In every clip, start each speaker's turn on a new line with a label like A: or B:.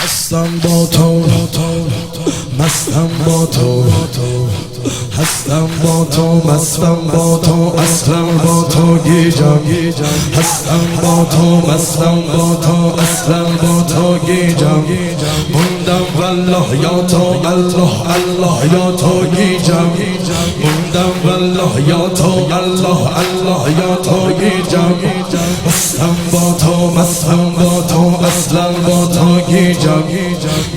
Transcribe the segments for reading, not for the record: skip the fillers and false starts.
A: هستم با تو مستم با تو هستم با تو مستم با تو اصلم با تو گیجم هستم با تو مستم با تو اصلم با تو گیجم موندم والله یا تو الله الله یا تو گیجم موندم والله یا تو الله الله یا تو گیجم هستم با تو مستم با تو اصلم با تو گیجم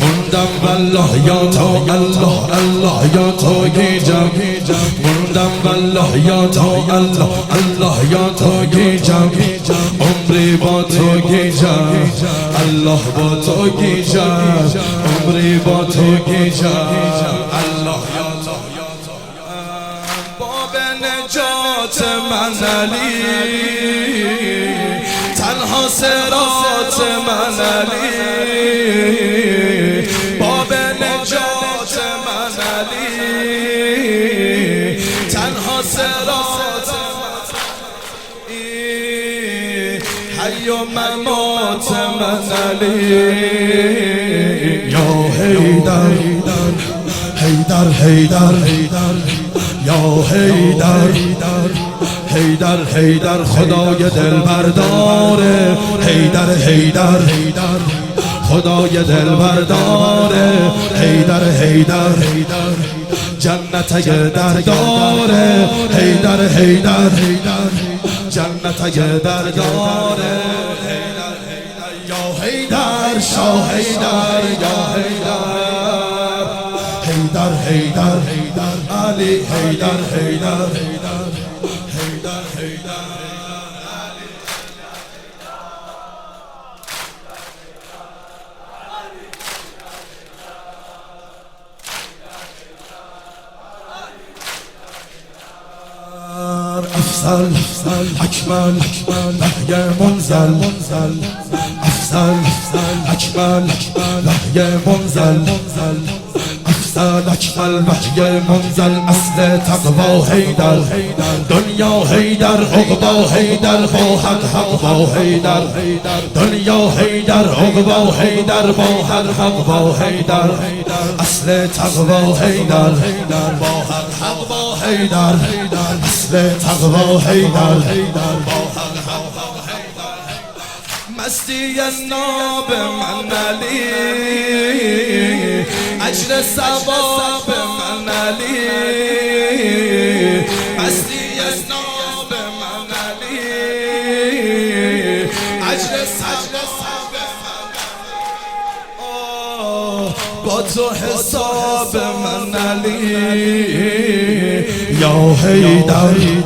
A: موندم والله یا تو الله الله یا تو گیجم موندم والله یا تو الله الله یا تو گیجم عمری با تو گیجم الله با تو گیجم عمری با تو گیجم الله یا تو باب نجات من علی تنها صراط من علی باب نجات من علی تنها صراط من حی و ممات من علی یا حیدر حیدر حیدر یا حیدر حیدر حیدر خدای دل برداره حیدر حیدر خدای دل برداره حیدر حیدر جنت اگه در داره حیدر حیدر جنت اگه در داره یا حیدر شاه حیدر یا حیدر حیدر علی حیدر حیدر حیدر افضل اکمل وحی منزل افضل اکمل وحی منزل افضل اکمل وحی منزل اصل تقوا حیدر دنیا حیدر عقبا حیدر با حق با حیدر دنیا حیدر عقبا حیدر با حق با حیدر اصل تقوا حیدر با حق با حیدر اصل تقوا حیدر با حق مستی ناب من علی اجر ثواب من علی مستی ناب من علی اجر ثواب با تو حساب من علی یا حیدر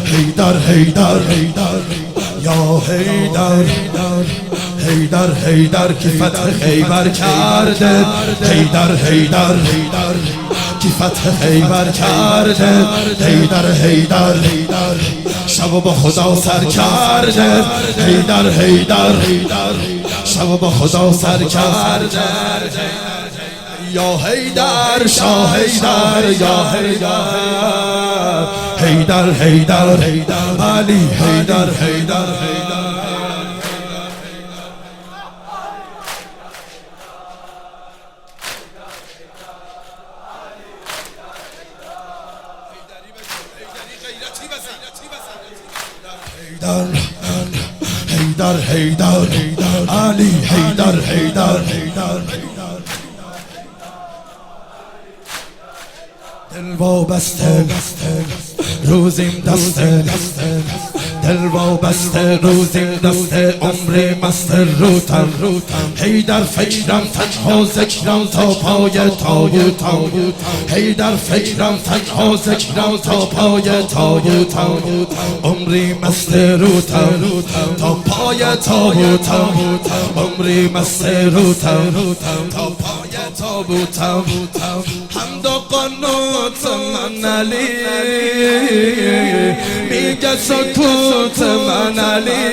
A: حیدر حیدر یا حیدر حیدر حیدر که فتح خیبر کرده حیدر حیدر که فتح خیبر کرده حیدر حیدر شب با خدا سر کرده حیدر حیدر شب با خدا سر کرده یا حیدر شاه حیدر یا حیدر حیدر علی حیدر حیدر حیدر حیدر علی حیدر حیدر دل وابسته روزیم دسته دل وابسته روزیم دسته عمری مست روتم حیدر فکرم تنها ذکرم تا پای تابوتم حیدر فکرم تنها ذکرم تا پای تابوتم عمری مست روتم تا پای تابوتم عمری مست روتم تا پای تابوتم حمد و قنوت من علی میگه سکوت من علی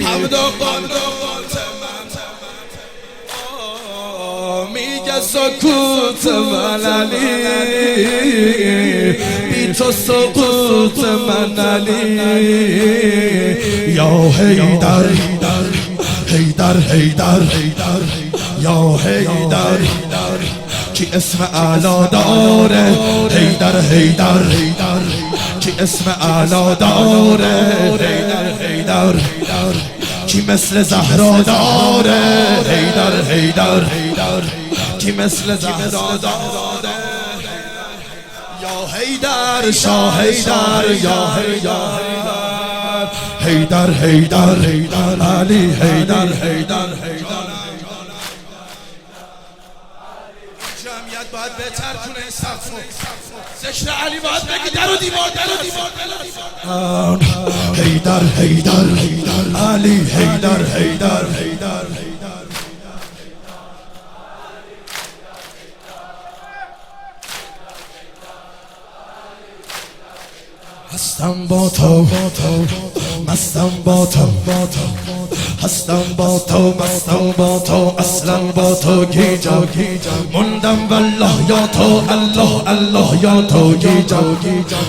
A: حمد و قنوت من میگه سکوت من علی بی تو سقوط من علی یا حیدر حیدر حیدر یا حیدر کی اسم اعلا داره حیدر کی اسم اعلا داره حیدر کی مثل زهرا داره حیدر کی مثل زهرا داره یا حیدر شاه حیدر یا حیدر علی حیدر جمعیت باید بهتر کنه صفو ذکر علی باید بگی در و دیوار حیدر علی حیدر هستم با تو مستم با تو هستم با تو مستم با تو اصلا با تو گیجم موندم والله یا تو الله یا تو گیجم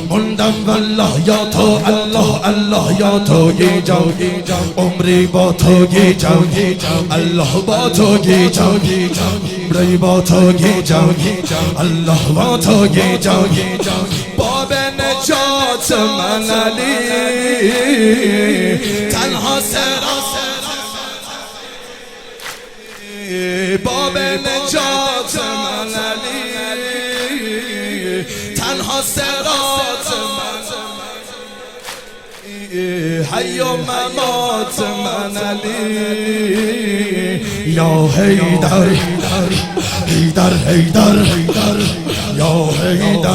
A: موندم والله یا تو الله یا تو گیجم عمری با تو گیجم الله با تو گیجم عمری با تو گیجم الله با تو گیجم باب نجات من علی تنها باب نجات من علی تنها صراط من حی و ممات من علی یا حیدر یا حیدر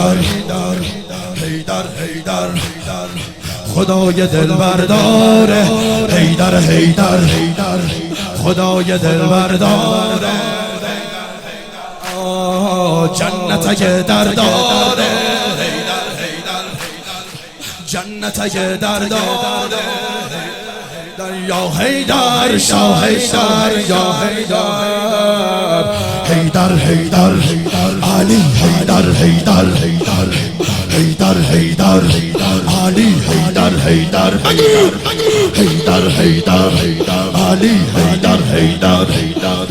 A: خدای دلبر داره حیدر خدای دلبر داره جنت در داره جنت در داره یا حیدر شاه حیدر یا حیدر علی حیدر علی حیدر علی حیدر